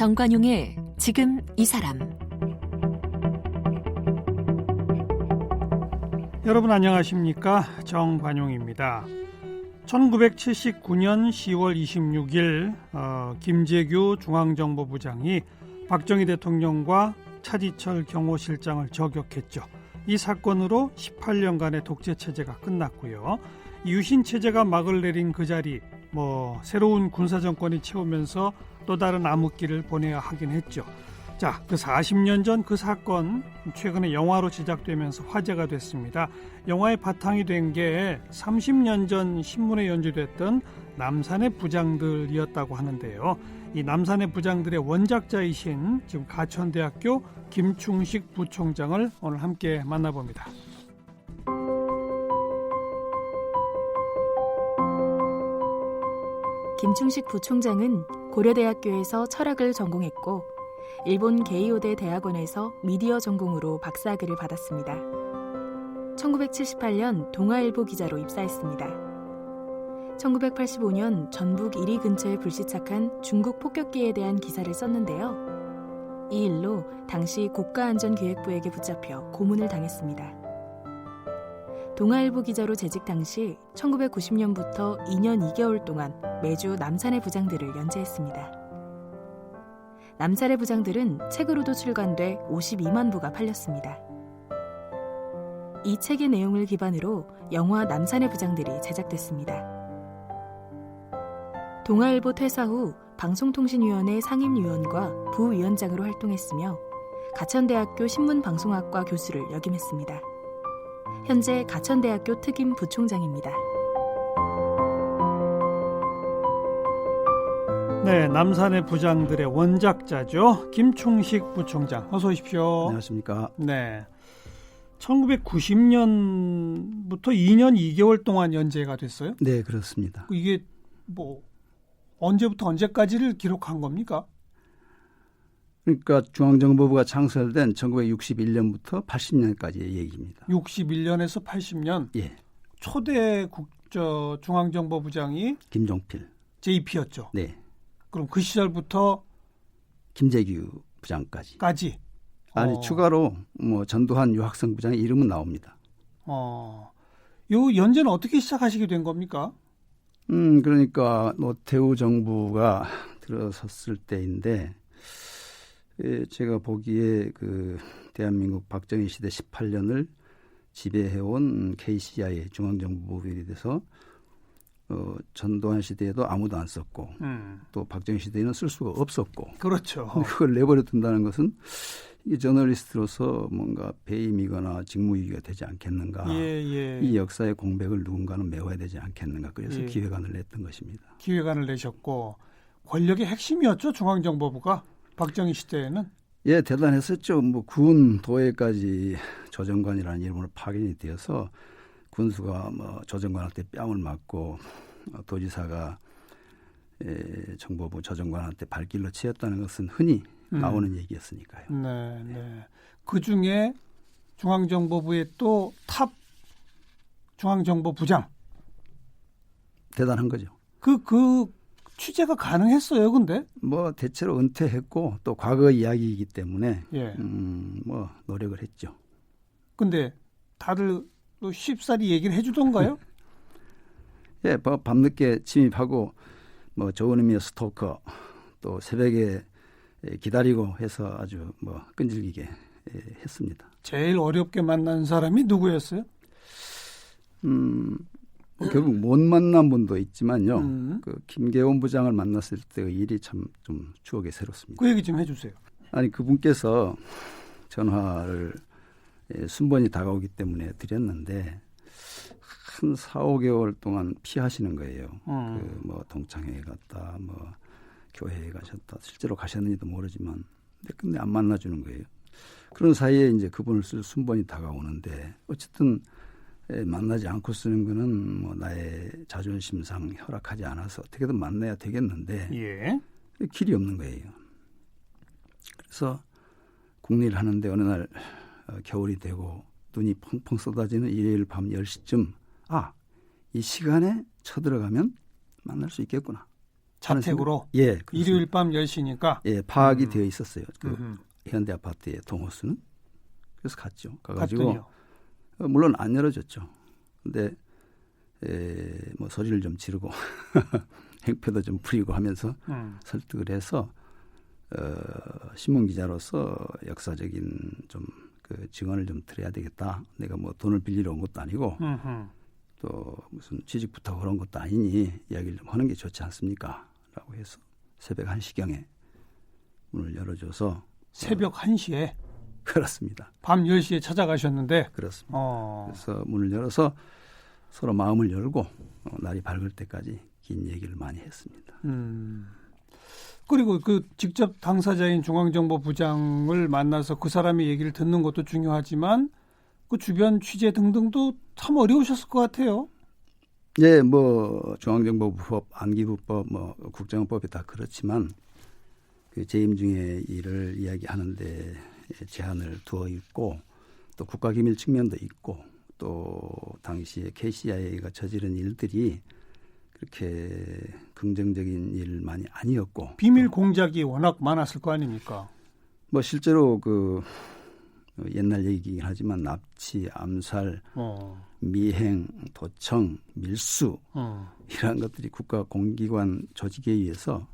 정관용의 지금 이 사람. 여러분 안녕하십니까? 정관용입니다. 1979년 10월 26일 김재규 중앙정보부장이 박정희 대통령과 차지철 경호실장을 저격했죠. 이 사건으로 18년간의 독재체제가 끝났고요. 유신체제가 막을 내린 그 자리, 새로운 군사정권이 채우면서 또 다른 암흑기를 보내야 하긴 했죠. 자, 그 40년 전 그 사건 최근에 영화로 제작되면서 화제가 됐습니다. 영화의 바탕이 된 게 30년 전 신문에 연재됐던 남산의 부장들이었다고 하는데요. 이 남산의 부장들의 원작자이신 지금 가천대학교 김충식 부총장을 오늘 함께 만나봅니다. 김충식 부총장은 고려대학교에서 철학을 전공했고 일본 게이오대 대학원에서 미디어 전공으로 박사학위를 받았습니다. 1978년 동아일보 기자로 입사했습니다. 1985년 전북 1위 근처에 불시착한 중국 폭격기에 대한 기사를 썼는데요. 이 일로 당시 국가안전기획부에게 붙잡혀 고문을 당했습니다. 동아일보 기자로 재직 당시 1990년부터 2년 2개월 동안 매주 남산의 부장들을 연재했습니다. 남산의 부장들은 책으로도 출간돼 52만 부가 팔렸습니다. 이 책의 내용을 기반으로 영화 남산의 부장들이 제작됐습니다. 동아일보 퇴사 후 방송통신위원회 상임위원과 부위원장으로 활동했으며 가천대학교 신문방송학과 교수를 역임했습니다. 현재 가천대학교 특임 부총장입니다. 네, 남산의 부장들의 원작자죠. 김충식 부총장, 어서 오십시오. 안녕하십니까. 네, 1990년부터 2년 2개월 동안 연재가 됐어요? 네, 그렇습니다. 이게 언제부터 언제까지를 기록한 겁니까? 그러니까 중앙정보부가 창설된 1961년부터 80년까지의 얘기입니다. 61년에서 80년? 예. 초대 중앙정보부장이 김종필. JP였죠? 네. 그럼 그 시절부터 김재규 부장까지. 아니, 추가로 전두환 유학생 부장의 이름은 나옵니다. 요 연재는 어떻게 시작하시게 된 겁니까? 그러니까 노태우 정부가 들어섰을 때인데, 제가 보기에 그 대한민국 박정희 시대 18년을 지배해온 KCI 중앙정보부에 대해서 전두환 시대에도 아무도 안 썼고 또 박정희 시대에는 쓸 수가 없었고, 그렇죠. 그걸 내버려 둔다는 것은 이 저널리스트로서 뭔가 배임이거나 직무유기가 되지 않겠는가. 이 역사의 공백을 누군가는 메워야 되지 않겠는가. 그래서 기획안을 냈던 것입니다. 기획안을 내셨고 권력의 핵심이었죠, 중앙정보부가 박정희 시대에는. 예, 대단했었죠. 군 도에까지 조정관이라는 이름으로 파견이 되어서 군수가 조정관한테 뺨을 맞고 도지사가 정보부 조정관한테 발길로 치였다는 것은 흔히 나오는 얘기였으니까요. 네. 그 중에 중앙정보부의 또 탑 중앙정보부장. 대단한 거죠. 그 취재가 가능했어요, 근데? 대체로 은퇴했고 또 과거 이야기이기 때문에 노력을 했죠. 근데 다들 쉽사리 얘기를 해주던가요? 예, 밤늦게 침입하고 좋은 의미의 스토커, 또 새벽에 기다리고 해서 아주 끈질기게 했습니다. 제일 어렵게 만난 사람이 누구였어요? 결국 못 만난 분도 있지만요. 그 김계원 부장을 만났을 때의 일이 참 좀 추억이 새롭습니다. 그 얘기 좀 해주세요. 아니, 그분께서 전화를 순번이 다가오기 때문에 드렸는데 한 4, 5개월 동안 피하시는 거예요. 동창회에 갔다, 교회에 가셨다, 실제로 가셨는지도 모르지만, 근데 안 만나주는 거예요. 그런 사이에 이제 그분을 쓸 순번이 다가오는데, 어쨌든 만나지 않고 쓰는 거는 나의 자존심상 허락하지 않아서 어떻게든 만나야 되겠는데 길이 없는 거예요. 그래서 국리를 하는데 어느 날 겨울이 되고 눈이 펑펑 쏟아지는 일요일 밤 10시쯤 이 시간에 쳐들어가면 만날 수 있겠구나. 자택으로? 예. 그렇습니다. 일요일 밤 10시니까? 예, 파악이 되어 있었어요. 그 음흠. 현대 아파트의 동호수는. 그래서 갔죠. 가가지고 갔더니요. 물론 안 열어줬죠. 근데 뭐 소리를 좀 지르고 행패도 좀 부리고 하면서 설득을 해서 신문 기자로서 역사적인 좀 그 증언을 좀 드려야 되겠다. 내가 뭐 돈을 빌리러 온 것도 아니고 또 무슨 취직 부탁 그런 것도 아니니 이야기를 좀 하는 게 좋지 않습니까? 라고 해서 새벽 1시경에 문을 열어줘서 새벽 1시에? 그렇습니다. 밤 10시에 찾아가셨는데? 그렇습니다. 그래서 문을 열어서 서로 마음을 열고 날이 밝을 때까지 긴 얘기를 많이 했습니다. 그리고 그 직접 당사자인 중앙정보부장을 만나서 그 사람의 얘기를 듣는 것도 중요하지만 그 주변 취재 등등도 참 어려우셨을 것 같아요. 예, 뭐 중앙정보부법, 안기부법, 뭐 국정원법이 다 그렇지만 그 재임 중의 일을 이야기하는데 제한을 두어 있고 또 국가기밀 측면도 있고 또 당시에 KCIA가 저지른 일들이 그렇게 긍정적인 일만이 아니었고 비밀 공작이 워낙 많았을 거 아닙니까? 뭐 실제로 그 옛날 얘기긴 하지만 납치, 암살, 미행, 도청, 밀수 이러한 것들이 국가 공기관 조직에 의해서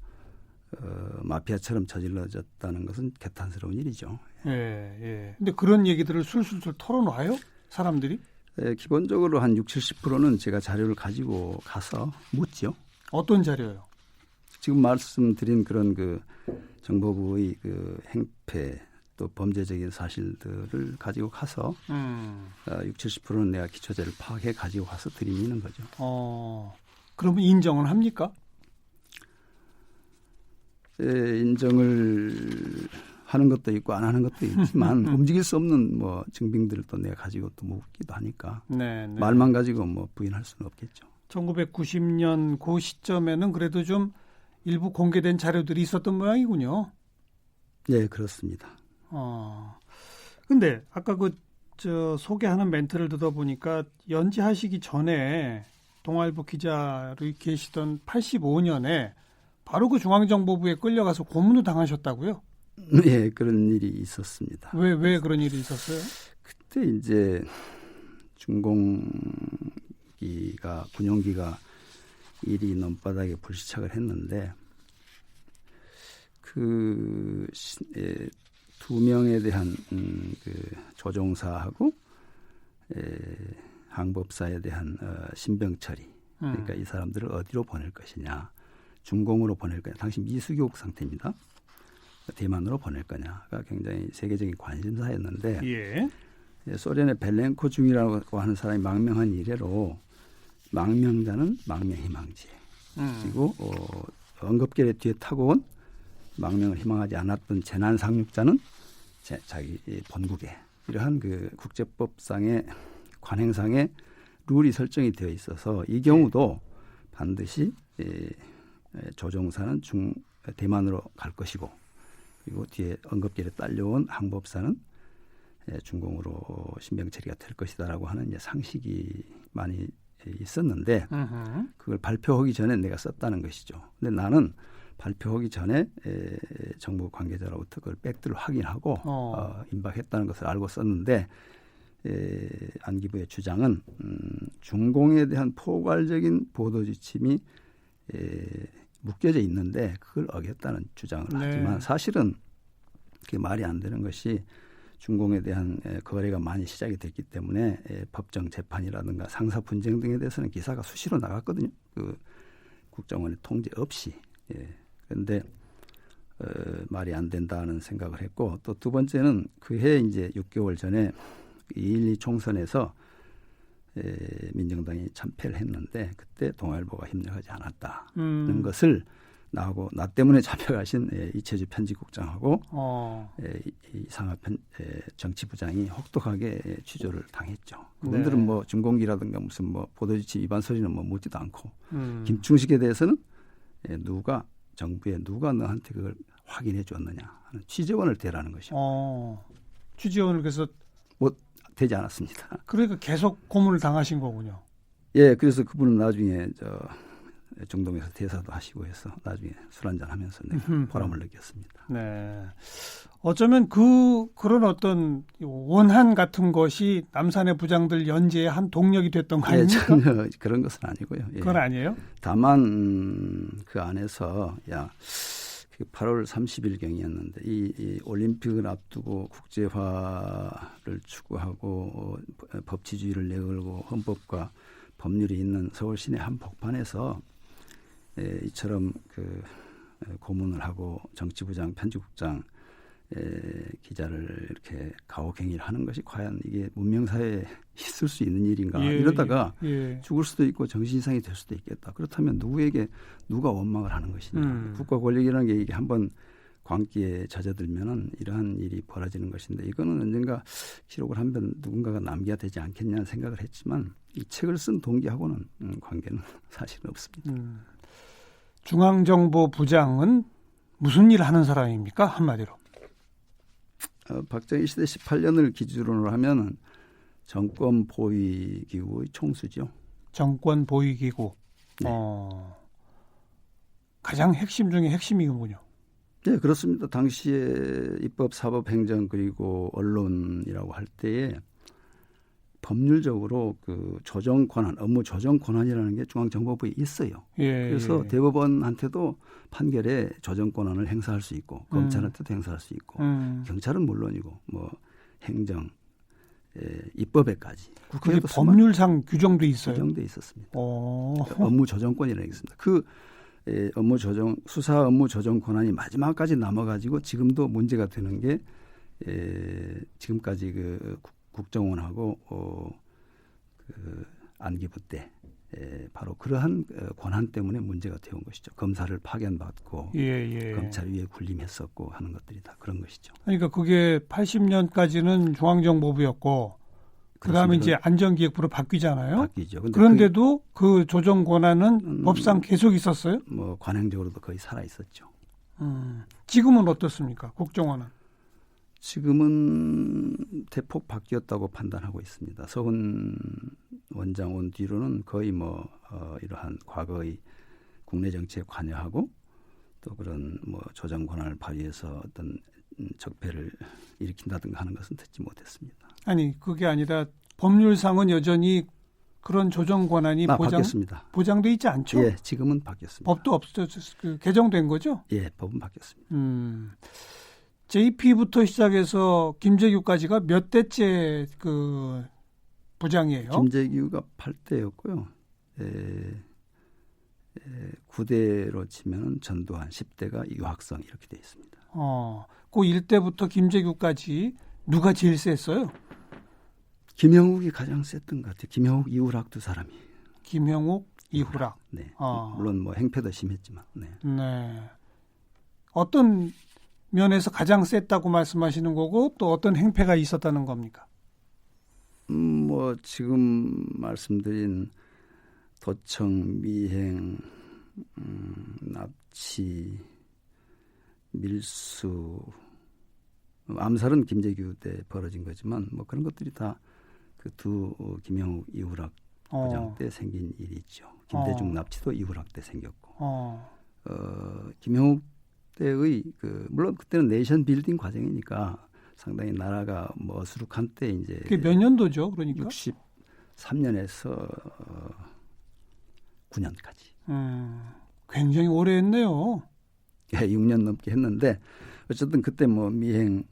마피아처럼 저질러졌다는 것은 개탄스러운 일이죠. 예, 예. 근데 그런 얘기들을 술술술 털어놔요? 사람들이? 네, 기본적으로 한 60-70%는 제가 자료를 가지고 가서 묻죠. 어떤 자료요? 지금 말씀드린 그런 그 정보부의 그 행패 또 범죄적인 사실들을 가지고 가서 60-70%는 내가 기초자를 파악해 가지고 가서 들이미는 거죠. 그러면 인정은 합니까? 예, 인정을 하는 것도 있고 안 하는 것도 있지만 움직일 수 없는 뭐 증빙들을 또 내가 가지고 또 묻기도 하니까 네. 말만 가지고 뭐 부인할 수는 없겠죠. 1990년 그 시점에는 그래도 좀 일부 공개된 자료들이 있었던 모양이군요. 네, 그렇습니다. 근데 아까 소개하는 멘트를 듣다 보니까 연재하시기 전에 동아일보 기자로 계시던 85년에 바로 그 중앙정보부에 끌려가서 고문도 당하셨다고요? 네, 그런 일이 있었습니다. 왜 그런 일이 있었어요? 그때 이제 군용기가 일이 논바닥에 불시착을 했는데 그 두 명에 대한 그 조종사하고 항법사에 대한 신병 처리. 그러니까 이 사람들을 어디로 보낼 것이냐. 중공으로 보낼 거냐. 당시 미수교육 상태입니다. 대만으로 보낼 거냐가 굉장히 세계적인 관심사였는데 예. 소련의 벨렌코 중이라고 하는 사람이 망명한 이래로 망명자는 망명희망지 그리고 언급결에 뒤에 타고 온 망명을 희망하지 않았던 재난 상륙자는 자기 본국에 이러한 그 국제법상의 관행상의 룰이 설정이 되어 있어서 이 경우도 반드시 조종사는 대만으로 갈 것이고 그리고 뒤에 언급결에 딸려온 항법사는 중공으로 신병 처리가 될 것이다라고 하는 이제 상식이 많이 있었는데 그걸 발표하기 전에 내가 썼다는 것이죠. 근데 나는 발표하기 전에 정부 관계자로부터 그걸 팩트를 확인하고 임박했다는 것을 알고 썼는데 안기부의 주장은 중공에 대한 포괄적인 보도 지침이 묶여져 있는데 그걸 어겼다는 주장을 하지만 사실은 그게 말이 안 되는 것이 중공에 대한 거래가 많이 시작이 됐기 때문에 법정 재판이라든가 상사 분쟁 등에 대해서는 기사가 수시로 나갔거든요. 그 국정원의 통제 없이. 그런데 말이 안 된다는 생각을 했고 또 두 번째는 그해 이제 6개월 전에 2.12 총선에서 민정당이 참패를 했는데 그때 동아일보가 협력하지 않았다는 것을 나하고 나 때문에 잡혀가신 이채주 편집국장하고 이상하 정치부장이 혹독하게 취조를 당했죠. 그분들은 뭐 중공기라든가 무슨 뭐 보도지침 위반 소리는 뭐 묻지도 않고 김충식에 대해서는 정부에 누가 너한테 그걸 확인해 줬느냐 하는 취재원을 대라는 것이고 취재원을 그래서 되지 않았습니다. 그러니까 계속 고문을 당하신 거군요. 예, 그래서 그분은 나중에 중동에서 대사도 하시고 해서 나중에 술 한잔 하면서 보람을 느꼈습니다. 네. 어쩌면 그런 어떤 원한 같은 것이 남산의 부장들 연재의 한 동력이 됐던 거 아닙니까? 전혀 그런 것은 아니고요. 예. 그건 아니에요? 다만 그 안에서 8월 30일경이었는데 이 올림픽을 앞두고 국제화를 추구하고 법치주의를 내걸고 헌법과 법률이 있는 서울 시내 한복판에서 이처럼 그 고문을 하고 정치부장, 편집국장 기자를 이렇게 가혹행위를 하는 것이 과연 이게 문명사회에 있을 수 있는 일인가 이러다가 죽을 수도 있고 정신이상이 될 수도 있겠다. 그렇다면 누가 원망을 하는 것이냐. 국가 권력이라는 게 이게 한번 광기에 젖어들면은 이러한 일이 벌어지는 것인데 이거는 언젠가 기록을 한번 누군가가 남겨야 되지 않겠냐는 생각을 했지만 이 책을 쓴 동기하고는 관계는 사실은 없습니다. 중앙정보부장은 무슨 일을 하는 사람입니까? 한마디로. 박정희 시대 18년을 기준으로 하면 정권 보위 기구의 총수죠. 정권 보위 기구. 네. 가장 핵심 중에 핵심이군요. 네, 그렇습니다. 당시에 입법, 사법, 행정 그리고 언론이라고 할 때에 법률적으로 그 조정 권한, 업무 조정 권한이라는 게 중앙정보부에 있어요. 그래서 대법원한테도 판결에 조정 권한을 행사할 수 있고 검찰한테도 행사할 수 있고 경찰은 물론이고 뭐 행정, 입법에까지. 그게 법률상 규정돼 있어요. 규정돼 있었습니다. 업무 조정권이라는 게 있습니다. 그 업무 조정, 수사 업무 조정 권한이 마지막까지 남아가지고 지금도 문제가 되는 게 지금까지 그 국정원하고 그 안기부 때 바로 그러한 권한 때문에 문제가 되어온 것이죠. 검사를 파견받고 검찰 위에 군림했었고 하는 것들이 다 그런 것이죠. 그러니까 그게 80년까지는 중앙정보부였고 그다음에 이제 안전기획부로 바뀌잖아요. 바뀌죠. 그런데도 그 조정 권한은 법상 계속 있었어요? 뭐 관행적으로도 거의 살아 있었죠. 지금은 어떻습니까? 국정원은? 지금은 대폭 바뀌었다고 판단하고 있습니다. 서훈 원장 온 뒤로는 거의 이러한 과거의 국내 정치에 관여하고 또 그런 조정 권한을 발휘해서 어떤 적폐를 일으킨다든가 하는 것은 듣지 못했습니다. 아니 그게 아니라 법률상은 여전히 그런 조정 권한이 바뀌었습니다. 보장돼 있지 않죠? 예, 지금은 바뀌었습니다. 법도 개정된 거죠? 예, 법은 바뀌었습니다. JP부터 시작해서 김재규까지가 몇 대째 그 부장이에요? 김재규가 8대였고요. 9대로 치면 전두환, 10대가 유학성 이렇게 돼 있습니다. 그 1대부터 김재규까지 누가 제일 셌어요? 김형욱이 가장 셌던 것 같아요. 김형욱, 이후락 두 사람이. 김형욱, 이후락. 네. 물론 행패도 심했지만. 네. 어떤 면에서 가장 셌다고 말씀하시는 거고 또 어떤 행패가 있었다는 겁니까? 지금 말씀드린 도청, 미행, 납치, 밀수, 암살은 김재규 때 벌어진 거지만 그런 것들이 다 그 두 김형욱, 이후락 부장 때 생긴 일이죠. 김대중 납치도 이후락 때 생겼고, 김형욱 때의 물론 그때는 내션 빌딩 과정이니까 상당히 나라가 어수룩한 때 이제 그게 몇 년도죠, 그러니까? 63년에서 9년까지. 굉장히 오래 했네요. 예, 6년 넘게 했는데 어쨌든 그때 미행,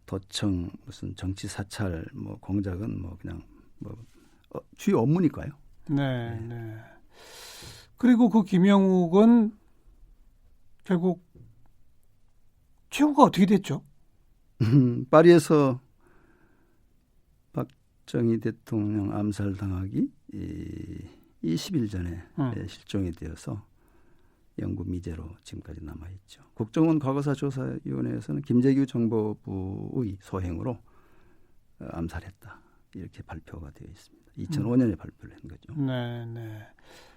도청, 무슨 정치 사찰, 공작은 그냥 주요 업무니까요. 네. 그리고 그 김영욱은 결국 최후가 어떻게 됐죠? 파리에서 박정희 대통령 암살당하기 20일 전에 실종이 되어서 영구 미제로 지금까지 남아있죠. 국정원 과거사조사위원회에서는 김재규 정보부의 소행으로 암살했다. 이렇게 발표가 되어 있습니다. 2005년에 발표를 한 거죠. 네.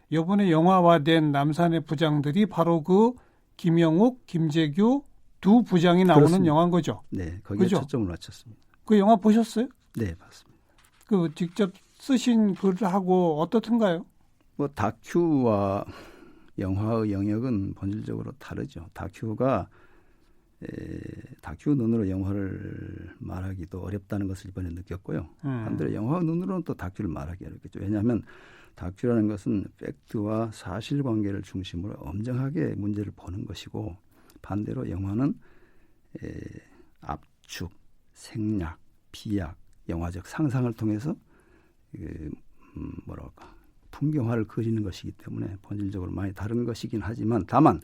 이번에 영화화된 남산의 부장들이 바로 그 김영욱, 김재규 두 부장이 나오는 그렇습니다. 영화인 거죠. 네, 거기에 초점을 맞췄습니다. 그 영화 보셨어요? 네, 봤습니다. 직접 쓰신 글하고 어떻던가요? 다큐와 영화의 영역은 본질적으로 다르죠. 다큐가 다큐 눈으로 영화를 말하기도 어렵다는 것을 이번에 느꼈고요. 반대로 영화 눈으로는 또 다큐를 말하기 어렵겠죠. 왜냐하면 다큐라는 것은 팩트와 사실관계를 중심으로 엄정하게 문제를 보는 것이고 반대로 영화는 압축, 생략, 비약, 영화적 상상을 통해서 풍경화를 그리는 것이기 때문에 본질적으로 많이 다른 것이긴 하지만 다만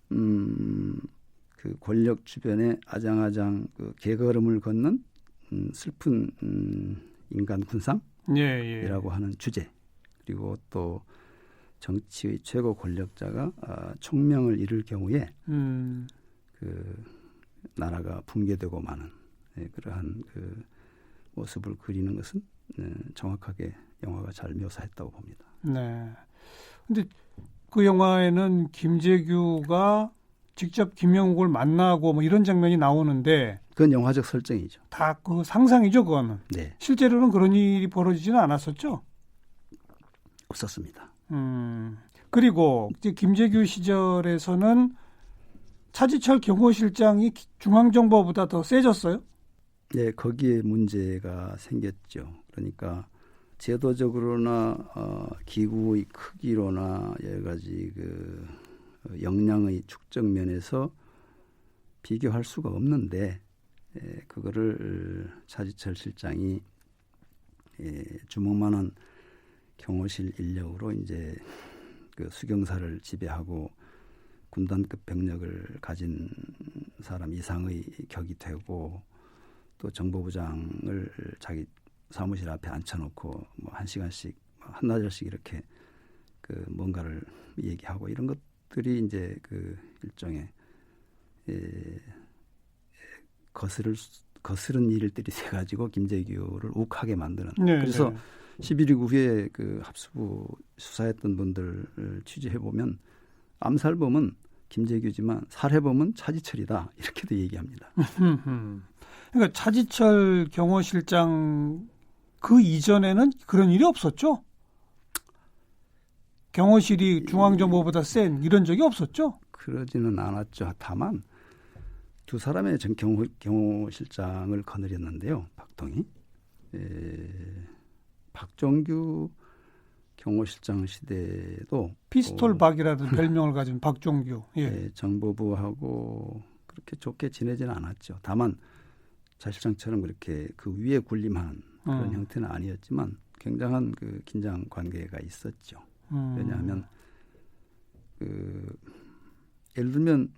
그 권력 주변에 아장아장 그 개걸음을 걷는 슬픈 인간 군상이라고 하는 주제 그리고 또 정치의 최고 권력자가 총명을 잃을 경우에 그 나라가 붕괴되고 마는 그러한 그 모습을 그리는 것은 정확하게 영화가 잘 묘사했다고 봅니다. 네. 근데 그 영화에는 김재규가 직접 김영욱을 만나고 뭐 이런 장면이 나오는데 그건 영화적 설정이죠. 다 그 상상이죠, 그거는. 네. 실제로는 그런 일이 벌어지지는 않았었죠? 없었습니다. 그리고 이제 김재규 시절에서는 차지철 경호실장이 중앙정보보다 더 세졌어요? 네, 거기에 문제가 생겼죠. 그러니까 제도적으로나 기구의 크기로나 여러 가지 그 역량의 축적 면에서 비교할 수가 없는데 그거를 차지철 실장이 주먹만한 경호실 인력으로 이제 그 수경사를 지배하고 군단급 병력을 가진 사람 이상의 격이 되고 또 정보부장을 자기 사무실 앞에 앉혀놓고 뭐 1시간씩 한나절씩 이렇게 그 뭔가를 얘기하고 이런 것들이 이제 그 일종의 거스른 일들이 돼 가지고 김재규를 욱하게 만드는. 네, 그래서 네. 11.29 후에 그 합수부 수사했던 분들을 취재해 보면 암살범은 김재규지만 살해범은 차지철이다 이렇게도 얘기합니다. 그러니까 차지철 경호실장 그 이전에는 그런 일이 없었죠? 경호실이 중앙정보보다 센 이런 적이 없었죠? 그러지는 않았죠. 다만 두 사람의 경호실장을 거느렸는데요. 박동희. 박종규 경호실장 시대도 피스톨 박이라는 별명을 가진 박종규. 예. 정보부하고 그렇게 좋게 지내지는 않았죠. 다만 차 실장처럼 그렇게 그 위에 군림하는 그런 형태는 아니었지만 굉장한 그 긴장 관계가 있었죠. 왜냐하면 그 예를 들면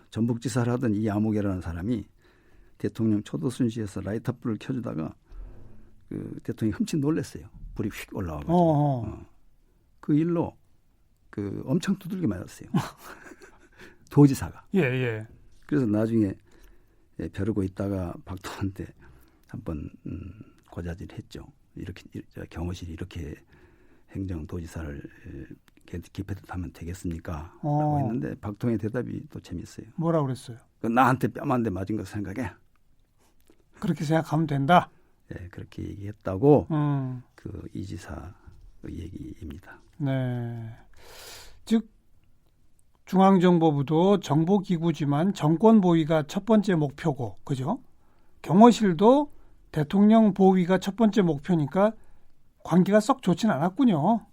전북지사를 하던 이아무개라는 사람이 대통령 초도순시에서 라이터불을 켜주다가 그 대통령이 흠칫 놀랐어요. 불이 휙 올라와가지고 그 일로 그 엄청 두들겨 맞았어요. 도지사가. 예. 그래서 나중에 벼르고 있다가 박동한테 한번 고자질을 했죠. 이렇게 경호실이 이렇게 행정도지사를 기패듯 하면 되겠습니까? 라고 했는데 박통의 대답이 또 재밌어요. 뭐라고 그랬어요? 나한테 뺨 한 대 맞은 거 생각해. 그렇게 생각하면 된다? 네, 그렇게 얘기했다고 그 이 지사의 얘기입니다. 네. 즉 중앙정보부도 정보기구지만 정권 보위가 첫 번째 목표고, 그죠? 경호실도 대통령 보위가 첫 번째 목표니까 관계가 썩 좋진 않았군요.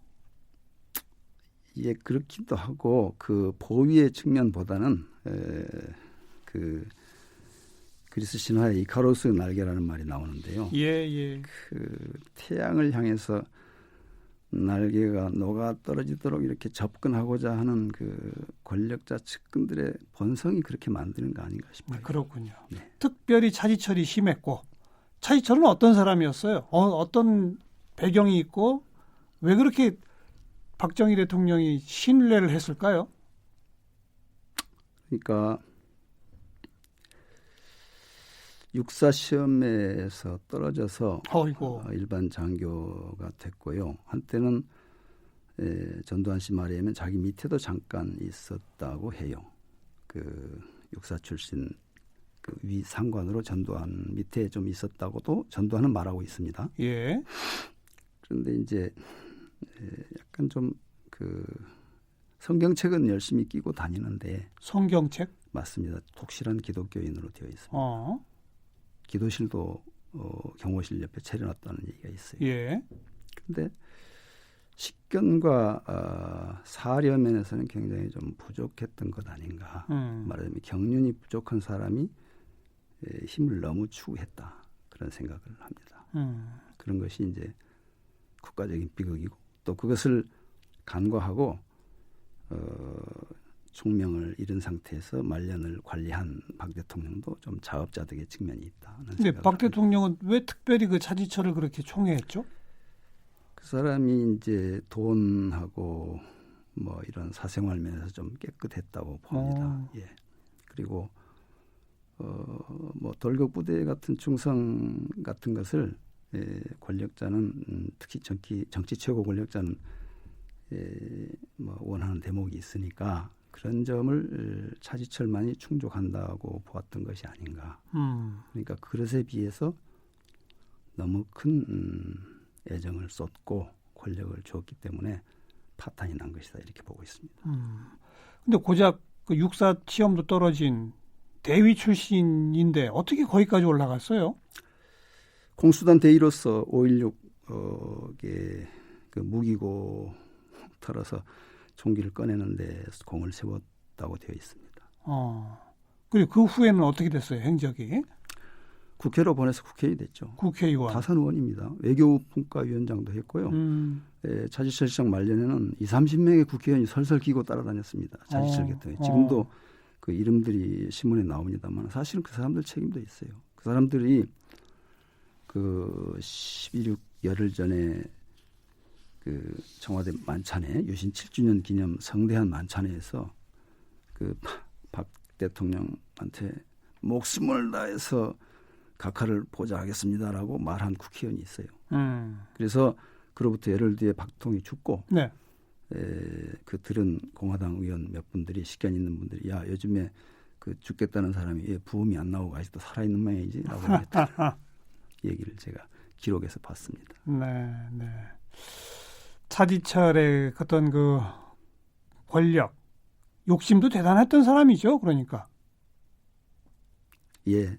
예, 그렇기도 하고 그 보위의 측면보다는 그 그리스 신화의 이카로스의 날개라는 말이 나오는데요. 예. 그 태양을 향해서 날개가 녹아 떨어지도록 이렇게 접근하고자 하는 그 권력자 측근들의 본성이 그렇게 만드는 거 아닌가 싶어요. 그렇군요. 네. 특별히 차지철이 심했고, 차지철은 어떤 사람이었어요? 어떤 배경이 있고 왜 그렇게 박정희 대통령이 신뢰를 했을까요? 그러니까 육사 시험에서 떨어져서 일반 장교가 됐고요. 한때는 전두환 씨 말에 의하면 자기 밑에도 잠깐 있었다고 해요. 그 육사 출신 그 위 상관으로 전두환 밑에 좀 있었다고도 전두환은 말하고 있습니다. 예. 그런데 이제 약간 좀 그 성경책은 열심히 끼고 다니는데 성경책? 맞습니다. 독실한 기독교인으로 되어 있습니다. 기도실도 경호실 옆에 차려놨다는 얘기가 있어요. 예. 그런데 식견과 사려 면에서는 굉장히 좀 부족했던 것 아닌가. 말하자면 경륜이 부족한 사람이 힘을 너무 추구했다. 그런 생각을 합니다. 그런 것이 이제 국가적인 비극이고 또 그것을 간과하고 총명을 잃은 상태에서 말년을 관리한 박 대통령도 좀 자업자득의 측면이 있다. 근데 박 대통령은 왜 특별히 그 차지철을 그렇게 총애했죠? 그 사람이 이제 돈하고 뭐 이런 사생활 면에서 좀 깨끗했다고 봅니다. 예. 그리고 뭐 돌격 부대 같은 충성 같은 것을 권력자는 특히 정치 최고 권력자는 뭐 원하는 대목이 있으니까 그런 점을 차지철만이 충족한다고 보았던 것이 아닌가. 그러니까 그것에 비해서 너무 큰 애정을 쏟고 권력을 주었기 때문에 파탄이 난 것이다 이렇게 보고 있습니다. 근데 고작 그 육사 시험도 떨어진 대위 출신인데 어떻게 거기까지 올라갔어요? 공수단 대위로서 5.16의 그 무기고 털어서 총기를 꺼내는데 공을 세웠다고 되어 있습니다. 그리고 그 후에는 어떻게 됐어요? 행적이? 국회로 보내서 국회의원이 됐죠. 국회의원. 다선 의원입니다. 외교분과위원장도 했고요. 차지철 시장 말년에는 20-30명의 국회의원이 설설 기고 따라다녔습니다. 차지철 계통에. 지금도 그 이름들이 신문에 나옵니다만 사실은 그 사람들 책임도 있어요. 그 사람들이 그 11.6 열흘 전에 그 청와대 만찬에 유신 7주년 기념 성대한 만찬회에서 그 박 대통령한테 목숨을 다해서 각하를 보좌하겠습니다라고 말한 국회의원이 있어요. 그래서 그로부터 열흘 뒤에 박통이 죽고 네. 그 들은 공화당 의원 몇 분들이 식견 있는 분들이 야 요즘에 그 죽겠다는 사람이 왜 부음이 안 나오고 아직도 살아있는 모양이지? 라고 했다. 얘기를 제가 기록에서 봤습니다. 네, 네. 차지철의 어떤 그 권력, 욕심도 대단했던 사람이죠. 그러니까. 예,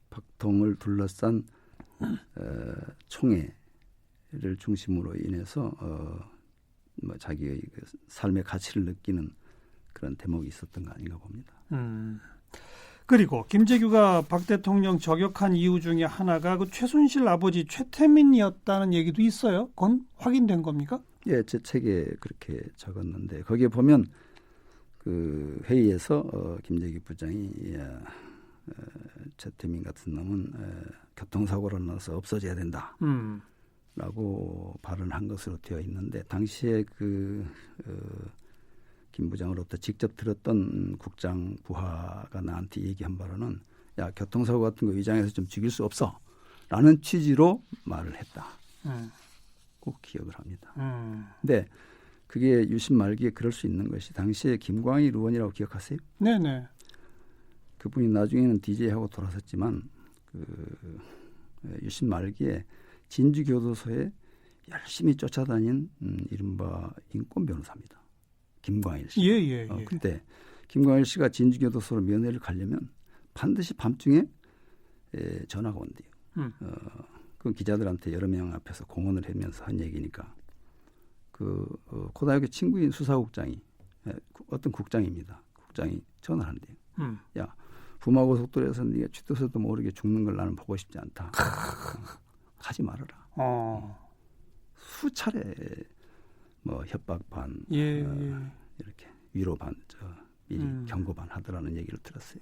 박통을 둘러싼 총애를 중심으로 인해서 뭐 자기의 그 삶의 가치를 느끼는 그런 대목이 있었던 거 아닌가 봅니다. 그리고 김재규가 박 대통령 저격한 이유 중에 하나가 그 최순실 아버지 최태민이었다는 얘기도 있어요. 그건 확인된 겁니까? 예, 제 책에 그렇게 적었는데 거기에 보면 그 회의에서 김재규 부장이 최태민 같은 놈은 교통사고로 나서 없어져야 된다. 라고 발언한 것으로 되어 있는데 당시에 그 김 부장으로부터 직접 들었던 국장 부하가 나한테 얘기한 바로는 야 교통사고 같은 거 위장해서 좀 죽일 수 없어 라는 취지로 말을 했다. 꼭 기억을 합니다. 근데 그게 유신 말기에 그럴 수 있는 것이 당시에 김광일 의원이라고 기억하세요? 네네. 그분이 나중에는 DJ하고 돌아섰지만 그 유신 말기에 진주교도소에 열심히 쫓아다닌 이른바 인권 변호사입니다. 김광일 씨. 예. 그때 김광일 씨가 진주교도소로 면회를 가려면 반드시 밤중에 전화가 온대요. 그 기자들한테 여러 명 앞에서 공언을 하면서 한 얘기니까 그 고등학교 친구인 수사국장이 어떤 국장입니다. 국장이 전화를 한대요. 야 부마고속도로에서 네가 쥐도새도 모르게 죽는 걸 나는 보고 싶지 않다. 하지 말아라. 수차례 뭐 협박 반, 이렇게 위로 반, 미리 경고 반 하더라는 얘기를 들었어요.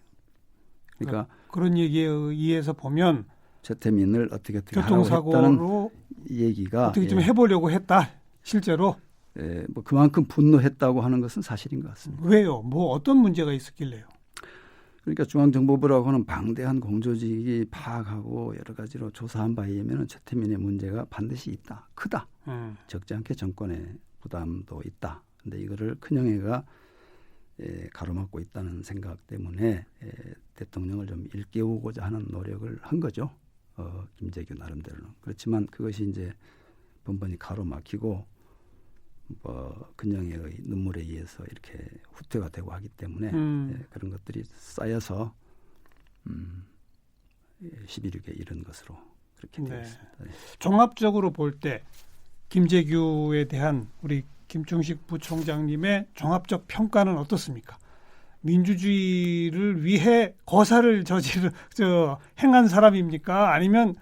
그러니까 그런 얘기에 의해서 보면 최태민을 어떻게 교통사고로 하라고 했다는 얘기가 어떻게 좀 해보려고 했다. 실제로. 뭐 그만큼 분노했다고 하는 것은 사실인 것 같습니다. 왜요? 뭐 어떤 문제가 있었길래요? 그러니까 중앙정보부라고 하는 방대한 공조직이 파악하고 여러 가지로 조사한 바에 의하면 최태민의 문제가 반드시 있다. 크다. 적지 않게 정권의 부담도 있다. 그런데 이거를 큰형애가 가로막고 있다는 생각 때문에 대통령을 좀 일깨우고자 하는 노력을 한 거죠. 김재규 나름대로는. 그렇지만 그것이 이제 번번이 가로막히고 뭐 근영의 눈물에 의해서 이렇게 후퇴가 되고 하기 때문에 예, 그런 것들이 쌓여서 11.6에 이른 것으로 그렇게 되어 있습니다. 네. 종합적으로 볼 때 김재규에 대한 우리 김충식 부총장님의 종합적 평가는 어떻습니까? 민주주의를 위해 거사를 행한 사람입니까? 아니면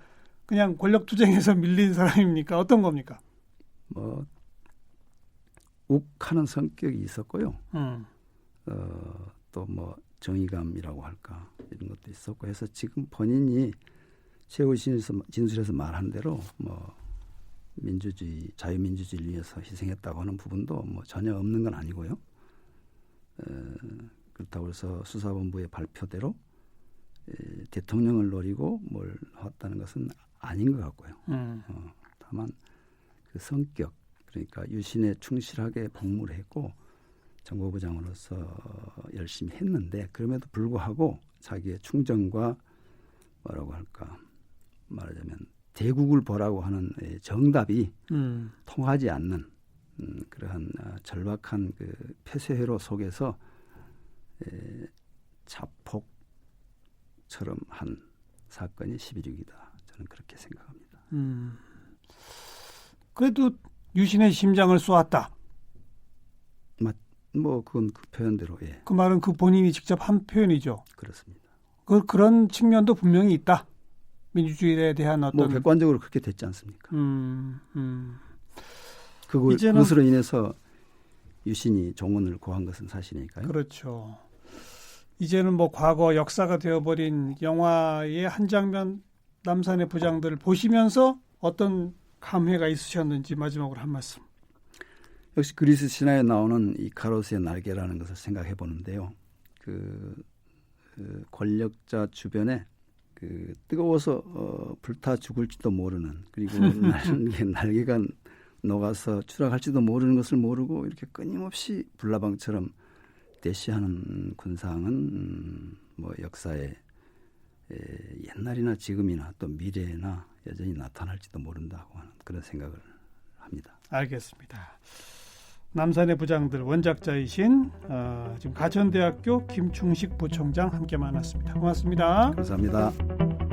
그냥 권력투쟁에서 밀린 사람입니까? 어떤 겁니까? 뭐 욱하는 성격이 있었고요. 또 뭐 정의감이라고 할까 이런 것도 있었고 해서 지금 본인이 최후 진술에서 말한 대로 뭐 민주주의, 자유민주주의를 위해서 희생했다고 하는 부분도 뭐 전혀 없는 건 아니고요. 그렇다고 해서 수사본부의 발표대로 대통령을 노리고 뭘 했다는 것은 아닌 것 같고요. 다만 그 성격, 그러니까 유신에 충실하게 복무를 했고 정보부장으로서 열심히 했는데 그럼에도 불구하고 자기의 충정과 뭐라고 할까 말하자면 대국을 보라고 하는 정답이 통하지 않는 그러한 절박한 그 폐쇄회로 속에서 자폭처럼 한 사건이 11.6이다. 저는 그렇게 생각합니다. 그래도 유신의 심장을 쏘았다. 뭐 그건 그 표현대로 예. 그 말은 그 본인이 직접 한 표현이죠. 그렇습니다. 그런 측면도 분명히 있다. 민주주의에 대한 어떤 뭐 객관적으로 그렇게 됐지 않습니까? 그것으로 인해서 유신이 종언을 고한 것은 사실이니까요. 그렇죠. 이제는 뭐 과거 역사가 되어버린 영화의 한 장면 남산의 부장들을 보시면서 어떤 감회가 있으셨는지 마지막으로 한 말씀. 역시 그리스 신화에 나오는 이카로스의 날개라는 것을 생각해 보는데요. 그 권력자 주변에 그 뜨거워서 불타 죽을지도 모르는 그리고 날개가 녹아서 추락할지도 모르는 것을 모르고 이렇게 끊임없이 불나방처럼 대시하는 군상은 뭐 역사에 옛날이나 지금이나 또 미래에나 여전히 나타날지도 모른다고 하는 그런 생각을 합니다. 알겠습니다. 남산의 부장들 원작자이신 지금 가천대학교 김충식 부총장 함께 만났습니다. 고맙습니다. 감사합니다.